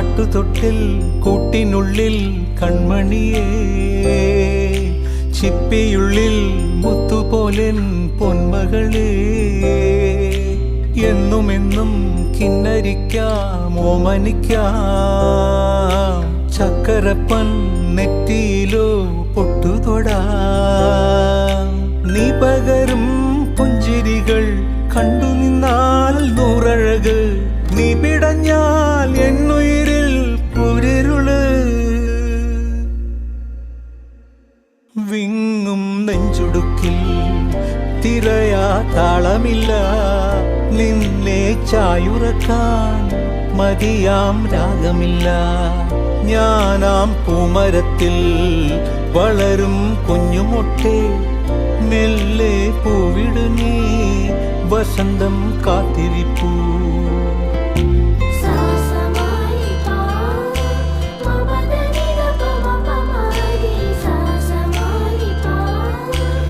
പാട്ടുതൊട്ടിൽ കൂട്ടിനുള്ളിൽ കൺമണിയേ, ചിപ്പിയുള്ളിൽ മുത്തുപോലെൻ പൊന്മകളേ, എന്നുമെന്നും കിന്നരിക്കാം ഓമനിക്കാം, ചക്കരപ്പൻ നെറ്റിയിലോ പൊട്ടുതൊടാം. നീ പകരും പുഞ്ചിരികൾ കണ്ടു നിന്നാൽ നൂറഴക്, നീ പിടഞ്ഞാൽ എന്നുയിരിൽ കുരിരുള്. വിങ്ങും നെഞ്ചുടുക്കിൽ തിരയാ താളമില്ല, നിന്നെ ചായുറക്കാൻ മതിയാം രാഗമില്ല. ഞാനാം പൂമരത്തിൽ വളരും കുഞ്ഞുമൊട്ടെ, മെല്ലെ പൂവിടു നീ വസന്തം കാത്തിരിപ്പൂ.